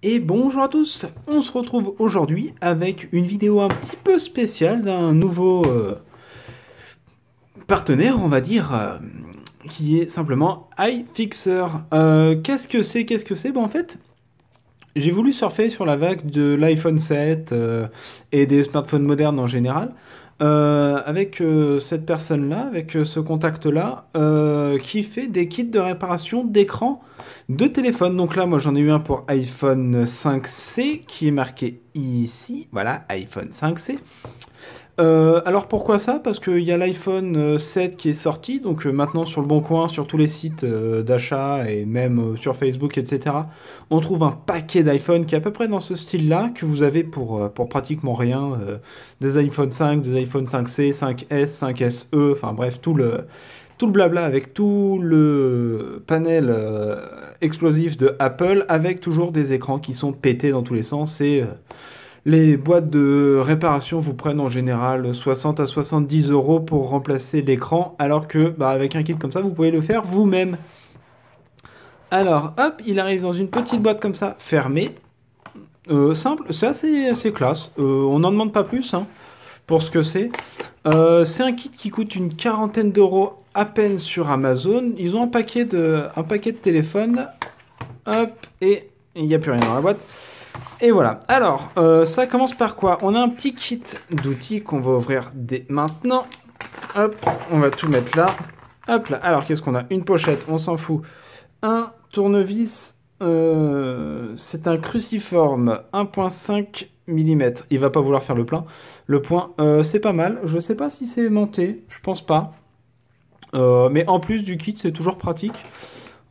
Et bonjour à tous, on se retrouve aujourd'hui avec une vidéo un petit peu spéciale d'un nouveau partenaire, on va dire, qui est simplement iFixer. Qu'est-ce que c'est? En fait, j'ai voulu surfer sur la vague de l'iPhone 7 et des smartphones modernes en général, avec cette personne-là, avec ce contact-là, qui fait des kits de réparation d'écran de téléphone. Donc là, moi j'en ai eu un pour iPhone 5C qui est marqué ici. Voilà, iPhone 5C. Alors pourquoi ça? Parce qu'il y a l'iPhone 7 qui est sorti, donc maintenant sur le Bon Coin, sur tous les sites d'achat et même sur Facebook, etc. On trouve un paquet d'iPhone qui est à peu près dans ce style-là, que vous avez pour pratiquement rien. Des iPhone 5, des iPhone 5C, 5S, 5SE, enfin bref, tout le blabla avec tout le panel explosif de Apple, avec toujours des écrans qui sont pétés dans tous les sens. Et les boîtes de réparation vous prennent en général 60 à 70 euros pour remplacer l'écran, alors que avec un kit comme ça, vous pouvez le faire vous-même. Alors, hop, il arrive dans une petite boîte comme ça, fermée. Simple, c'est assez classe. On n'en demande pas plus hein, pour ce que c'est. C'est un kit qui coûte une quarantaine d'euros à peine sur Amazon. Ils ont un paquet de téléphones. Hop, et il n'y a plus rien dans la boîte. Et voilà. Alors, ça commence par quoi? On a un petit kit d'outils qu'on va ouvrir dès maintenant. Hop, on va tout mettre là. Hop là. Alors, qu'est-ce qu'on a? Une pochette, on s'en fout. Un tournevis. C'est un cruciforme 1,5 mm. Il va pas vouloir faire le plein. Le point, c'est pas mal. Je sais pas si c'est monté. Je pense pas. Mais en plus du kit, c'est toujours pratique.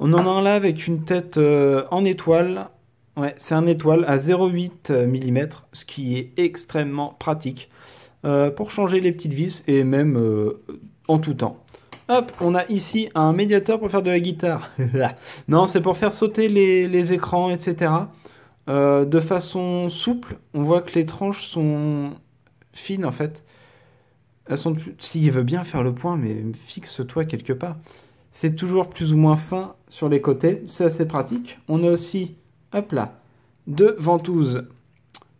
On en a un là avec une tête en étoile. Ouais, c'est un étoile à 0,8 mm, ce qui est extrêmement pratique pour changer les petites vis et même en tout temps. Hop, on a ici un médiateur pour faire de la guitare. Non, c'est pour faire sauter les écrans, etc. De façon souple. On voit que les tranches sont fines en fait. Elles sont s'il veut bien faire le point, mais fixe-toi quelque part. C'est toujours plus ou moins fin sur les côtés. C'est assez pratique. On a aussi, hop là, deux ventouses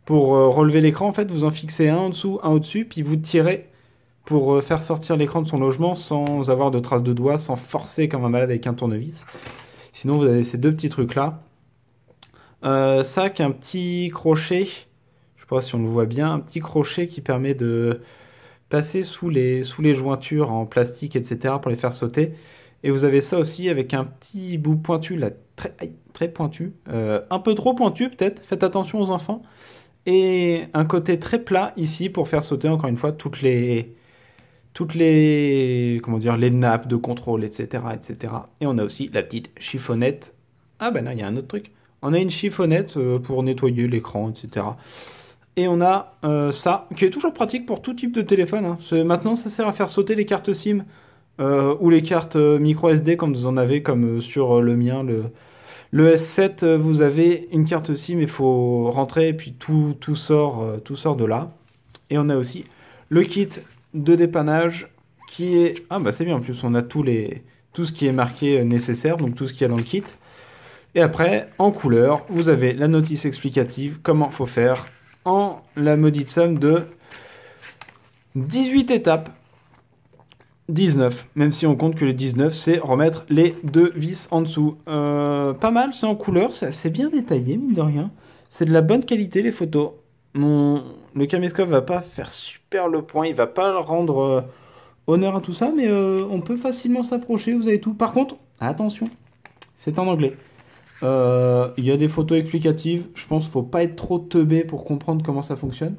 pour relever l'écran. En fait, vous en fixez un en dessous, un au-dessus, puis vous tirez pour faire sortir l'écran de son logement sans avoir de traces de doigts, sans forcer comme un malade avec un tournevis. Sinon, vous avez ces deux petits trucs-là. Ça, qu'un petit crochet, je sais pas si on le voit bien, un petit crochet qui permet de passer sous les jointures en plastique, etc. pour les faire sauter. Et vous avez ça aussi avec un petit bout pointu, là, très pointu. Un peu trop pointu peut-être, faites attention aux enfants. Et un côté très plat ici pour faire sauter encore une fois comment dire, les nappes de contrôle, etc., etc. Et on a aussi la petite chiffonnette. Ah ben non, il y a un autre truc. On a une chiffonnette pour nettoyer l'écran, etc. Et on a ça, qui est toujours pratique pour tout type de téléphone. Hein. Maintenant, ça sert à faire sauter les cartes SIM ou les cartes micro SD, comme vous en avez, comme sur le mien, le S7. Vous avez une carte SIM, il faut rentrer, et puis tout sort de là. Et on a aussi le kit de dépannage qui est... Ah bah c'est bien, en plus on a tout ce qui est marqué nécessaire, donc tout ce qu'il y a dans le kit. Et après, en couleur, vous avez la notice explicative, comment faut faire, en la maudite somme de 18 étapes. 19, même si on compte que les 19, c'est remettre les deux vis en dessous. Pas mal, c'est en couleur, c'est assez bien détaillé, mine de rien. C'est de la bonne qualité, les photos. Le caméscope va pas faire super le point, il va pas rendre honneur à tout ça, mais on peut facilement s'approcher, vous avez tout. Par contre, attention, c'est en anglais. Il y a des photos explicatives, je pense qu'il faut pas être trop teubé pour comprendre comment ça fonctionne.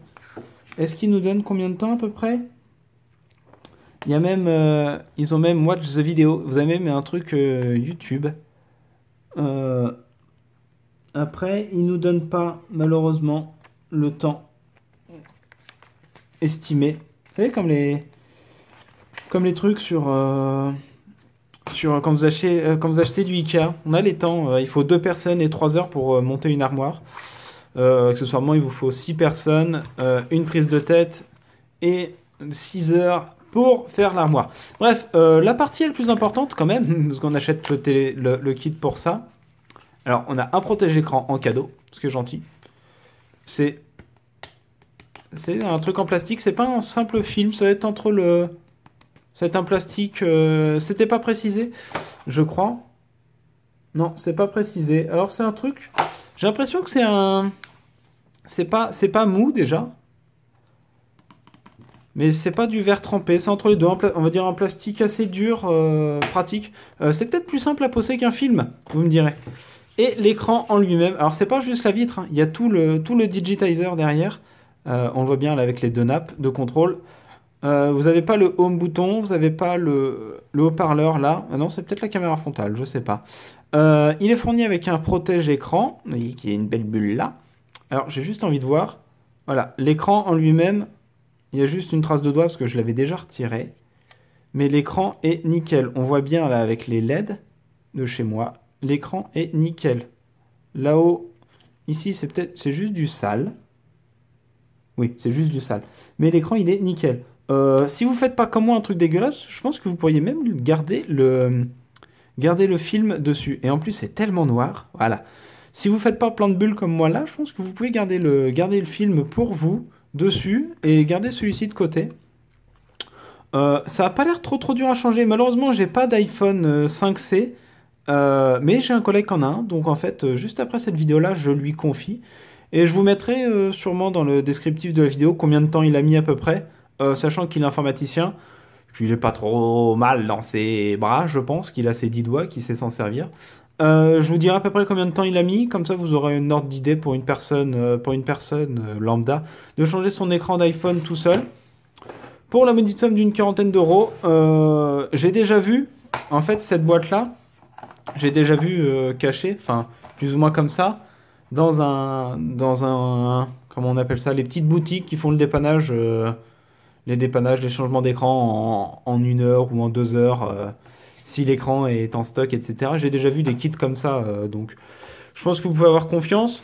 Est-ce qu'il nous donne combien de temps à peu près? Il y a même, ils ont même watch the vidéo. Vous avez même un truc YouTube. Euh, Après, ils nous donnent pas malheureusement le temps estimé. Vous savez comme les trucs sur quand vous achetez du Ikea, on a les temps. Il faut 2 personnes et 3 heures pour monter une armoire. Accessoirement, il vous faut 6 personnes, une prise de tête et 6 heures pour faire l'armoire. Bref, la partie la plus importante quand même, parce qu'on achète le kit pour ça. Alors, on a un protège-écran en cadeau. ce qui est gentil. C'est un truc en plastique, c'est pas un simple film, ça va être entre le... Ça va être un plastique, c'était pas précisé, je crois. Non, c'est pas précisé. Alors c'est un truc, j'ai l'impression que c'est un... C'est pas mou déjà. Mais c'est pas du verre trempé, c'est entre les deux, on va dire un plastique assez dur, pratique. C'est peut-être plus simple à poser qu'un film, vous me direz. Et l'écran en lui-même, alors c'est pas juste la vitre, hein. Il y a tout le digitizer derrière. On le voit bien là avec les deux nappes de contrôle. Vous n'avez pas le home bouton, vous n'avez pas le haut-parleur là. Ah non, c'est peut-être la caméra frontale, je sais pas. Il est fourni avec un protège écran, vous voyez qu'il y a une belle bulle là. Alors j'ai juste envie de voir. Voilà, l'écran en lui-même, il y a juste une trace de doigt parce que je l'avais déjà retiré. Mais l'écran est nickel. On voit bien là avec les LED de chez moi. L'écran est nickel. Là-haut, ici c'est juste du sale. Oui, c'est juste du sale. Mais l'écran il est nickel. Si vous faites pas comme moi un truc dégueulasse, je pense que vous pourriez même garder le film dessus. Et en plus c'est tellement noir. Voilà. Si vous faites pas plein de bulles comme moi là, je pense que vous pouvez garder le film pour vous dessus et garder celui-ci de côté. Ça a pas l'air trop dur à changer. Malheureusement, j'ai pas d'iPhone 5C, mais j'ai un collègue qui en a un. Donc en fait, juste après cette vidéo-là, je lui confie. Et je vous mettrai sûrement dans le descriptif de la vidéo combien de temps il a mis à peu près, sachant qu'il est informaticien. Il est pas trop mal dans ses bras, je pense, qu'il a ses 10 doigts, qu'il sait s'en servir. Je vous dirai à peu près combien de temps il a mis, comme ça vous aurez une ordre d'idée pour une personne, lambda, de changer son écran d'iPhone tout seul. Pour la maudite somme d'une quarantaine d'euros, j'ai déjà vu, en fait, cette boîte-là, j'ai déjà vu cachée, enfin, plus ou moins comme ça, dans un, comment on appelle ça, les petites boutiques qui font le dépannage, les changements d'écran en 1 heure ou en 2 heures, si l'écran est en stock, etc. J'ai déjà vu des kits comme ça, donc je pense que vous pouvez avoir confiance.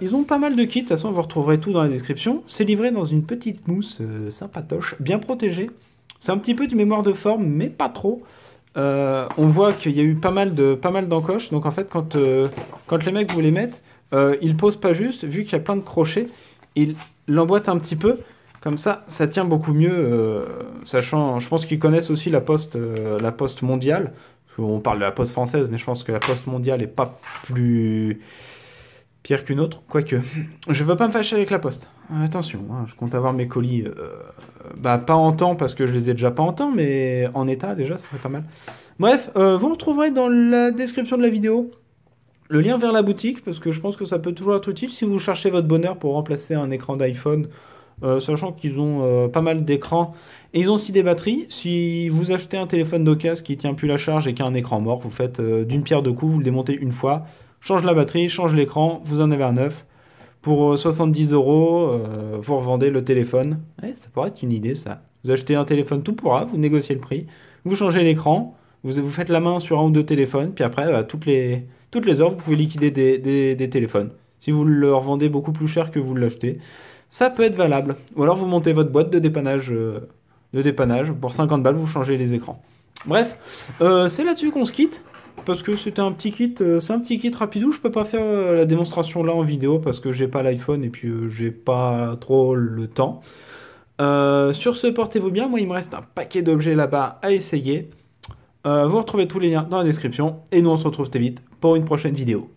Ils ont pas mal de kits, de toute façon vous retrouverez tout dans la description. C'est livré dans une petite mousse sympatoche, bien protégée. C'est un petit peu du mémoire de forme, mais pas trop. On voit qu'il y a eu pas mal d'encoches, donc en fait quand les mecs vous les mettent, ils posent pas juste, vu qu'il y a plein de crochets, ils l'emboîtent un petit peu. Comme ça tient beaucoup mieux, sachant, je pense qu'ils connaissent aussi la poste mondiale. On parle de la poste française, mais je pense que la poste mondiale est pas plus pire qu'une autre. Quoique, je veux pas me fâcher avec la poste. Attention, hein, je compte avoir mes colis, pas en temps parce que je les ai déjà pas en temps, mais en état déjà, ça serait pas mal. Bref, vous retrouverez dans la description de la vidéo le lien vers la boutique, parce que je pense que ça peut toujours être utile si vous cherchez votre bonheur pour remplacer un écran d'iPhone. Sachant qu'ils ont pas mal d'écrans et ils ont aussi des batteries. Si vous achetez un téléphone d'occasion qui tient plus la charge et qui a un écran mort, vous faites d'une pierre deux coups, vous le démontez une fois, change la batterie, change l'écran, vous en avez un neuf. Pour 70 euros, vous revendez le téléphone. Ça pourrait être une idée ça. Vous achetez un téléphone tout pourra, vous négociez le prix, vous changez l'écran, vous faites la main sur un ou deux téléphones, puis après, toutes les heures, vous pouvez liquider des téléphones. Si vous le revendez beaucoup plus cher que vous l'achetez, ça peut être valable. Ou alors vous montez votre boîte de dépannage, pour 50 balles, vous changez les écrans. Bref, c'est là-dessus qu'on se quitte. Parce que c'était un petit kit, c'est un petit kit rapidou. Je peux pas faire la démonstration là en vidéo parce que j'ai pas l'iPhone et puis j'ai pas trop le temps. Sur ce, portez-vous bien. Moi, il me reste un paquet d'objets là-bas à essayer. Vous retrouvez tous les liens dans la description. Et nous, on se retrouve très vite pour une prochaine vidéo.